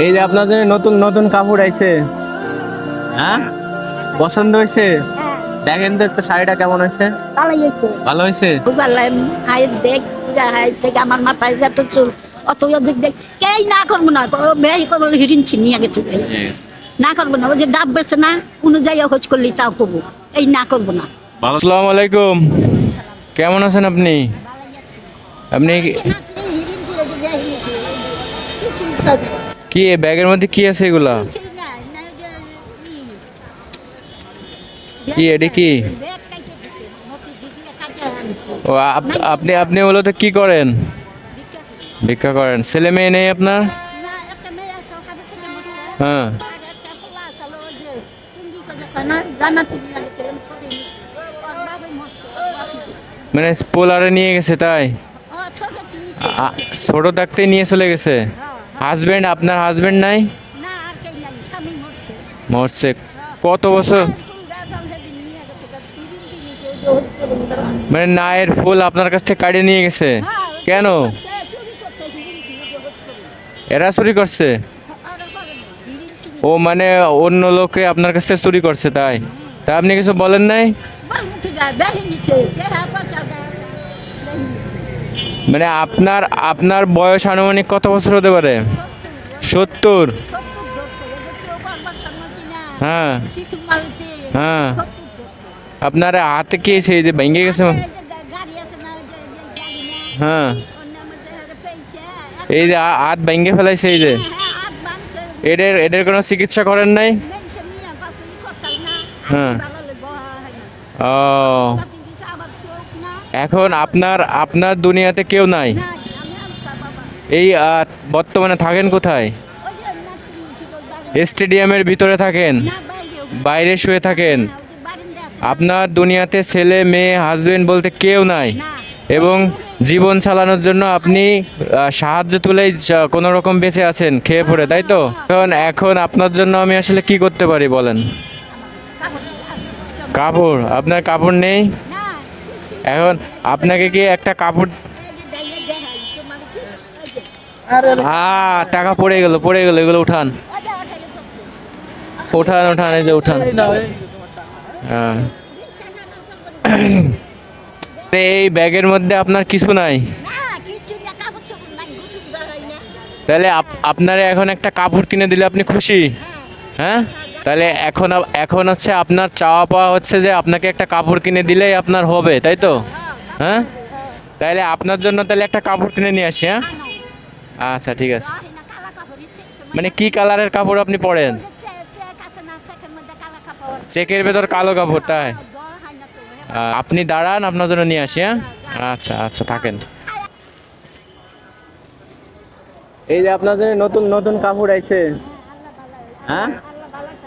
এই যে আপনার জন্য নতুন নতুন কাপড় আইছে। হ্যাঁ, পছন্দ হয়েছে? দেখেন তো একটা শাড়িটা কেমন হয়েছে। ভালোই হয়েছে। ভালো হয়েছে? খুব ভালো। হাই দেখ, হাই থেকে আমার মাথায় যত চুল অত অধিক দেখ কেই না করবো না। বেশি করবো হিরিন ছিনিয়ে গেছে ভাই। না করবো না। ওই যে ডাব বেছে না অনুযায়ী খোঁজ করলি তাও করবো। এই না করবো না। আসসালামু আলাইকুম, কেমন আছেন আপনি? আপনি কি ব্যাগের মধ্যে কি আছে এগুলা? কি এটি কি? ও আপনি আপনি মূলত কি করেন? ভিক্ষা করেন? ছেলে মেয়ে নেই আপনার? হ্যাঁ, মানে পোলারে নিয়ে গেছে তাই? ছোট থাকতে নিয়ে চলে গেছে। হাজবেন্ড, আপনার হাজবেন্ড নাই? মরছে। কত বছর? মানে নায়ের ফুল আপনার কাছ থেকে কাটিয়ে নিয়ে গেছে কেন? এরা চুরি করছে? ও মানে অন্য লোকে আপনার কাছ থেকে চুরি করছে তাই? তা আপনি কিছু বলেন নাই? মানে আপনার আপনার বয়স আনুমানিক কত বছর হতে পারে? 70? হ্যাঁ হ্যাঁ। আপনার হাতে কি সেই যে ভেঙে গেছে? হ্যাঁ, এই যে হাত ভেঙে ফেলাইছে এই যে, এদের এদের কোনো চিকিৎসা করেন নাই? হ্যাঁ। ও, এখন আপনার আপনার দুনিয়াতে কেউ নাই? এই বর্তমানে থাকেন কোথায়? স্টেডিয়ামের ভিতরে থাকেন? বাইরে শুয়ে থাকেন? আপনার দুনিয়াতে ছেলে মেয়ে হাজবেন্ড বলতে কেউ নাই, এবং জীবন চালানোর জন্য আপনি সাহায্য তুলেই কোনো রকম বেঁচে আছেন খেয়ে পড়ে, তাই তো? এখন এখন আপনার জন্য আমি আসলে কি করতে পারি বলেন? কাপড়? আপনার কাপড় নেই? এখন আপনাকে কি একটা কাপড়? টাকা পড়ে গেল, পড়ে গেল, এগুলো উঠান, উঠান উঠান, এই যে উঠান। হ্যাঁ, এই ব্যাগের মধ্যে আপনার কিছু নাই? তাহলে আপনারে এখন একটা কাপড় কিনে দিলে আপনি খুশি? হ্যাঁ, তাহলে এখন এখন হচ্ছে আপনার চাওয়া পাওয়া হচ্ছে যে আপনাকে একটা কাপড় কিনে দিলেই আপনার হবে, তাই তো? হ্যাঁ, তাহলে আপনার জন্য তাহলে একটা কাপড় কিনে নিয়ে আসি। হ্যাঁ, আচ্ছা ঠিক আছে। মানে কি কালারের কাপড় আপনি পরেন? চেকের ভেতর কালো কাপড়, তাই? আপনি দাঁড়ান, আপনার জন্য নিয়ে আসি। হ্যাঁ, আচ্ছা আচ্ছা, থাকেন। এই যে আপনার জন্য নতুন নতুন কাপড় আইছে। হ্যাঁ,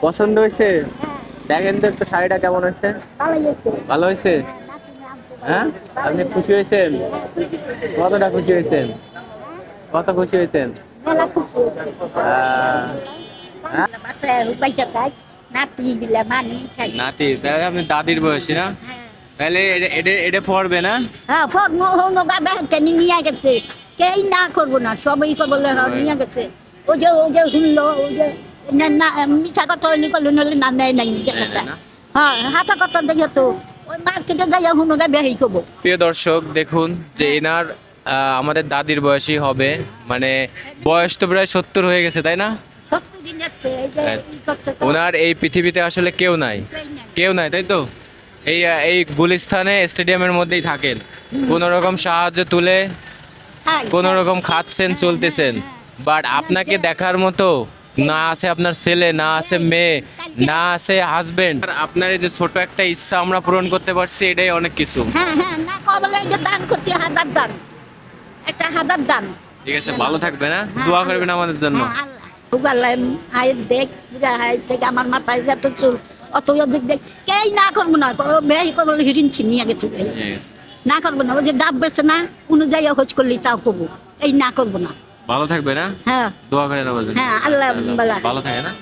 পছন্দ হয়েছে? দেখেন তো একটা শাড়িটা কেমন হয়েছে। ভালো হয়েছে? হ্যাঁ, আপনি খুশি হয়েছেন? কতটা খুশি হয়েছেন? কত খুশি হয়েছেন? নাতি? তাহলে আপনি দাদির বয়সী না? তাহলে এটা পড়বে না? হ্যাঁ, নিয়ে গেছে। কেই না করবো না, সবই করবো নিয়ে গেছে। ওই যে শুনলো, ওই যে মিছা কথা করলো, নলে না নেয় নাই মিছা কথা। হ্যাঁ, হাতা কথা দেখে তো ওই মার্কেটে যাই শুনো বেশি করবো। প্রিয় দর্শক, দেখুন যে এনার আমাদের দাদির বয়সী হবে, মানে বয়স তো প্রায় 70 হয়ে গেছে, তাই না? ওনার এই পৃথিবীতে আসলে কেউ নাই, কেউ নাই, তাই তো? এই এই গুলিস্তানে স্টেডিয়ামের মধ্যেই থাকেন, কোন রকম সাহায্য তুলে কোন রকম খাচ্ছেন, চলতেছেন। বাট আপনাকে দেখার মতো না আছে আপনার ছেলে, না আছে মেয়ে, না আছে হাজবেন্ড। আপনার এই যে ছোট একটা ইচ্ছা আমরা পূরণ করতে পারছি, এটাই অনেক কিছু। হ্যাঁ হ্যাঁ, না কবলে এই যে দান করছি, হাজার দান, একটা হাজার দান। ঠিক আছে, ভালো থাকবে না? দোয়া করবেন আমাদের জন্য। খুব আল্লাহ হাই দেখ, হাই থেকে আমার মাথায় যত চুল অত অধিক দেখ কেই না করবো না। বেশি করবো হিরিন ছিনিয়ে গেছে ভাই। না করবো না। ওই যে ডাব বেছে না অনুযায়ী খোঁজ করলি তাও করবো। এই না করবো না। ভালো থাকবে না? হ্যাঁ, দোয়া করেন আমাদের জন্য। হ্যাঁ, আল্লাহ ভালো থাকে না?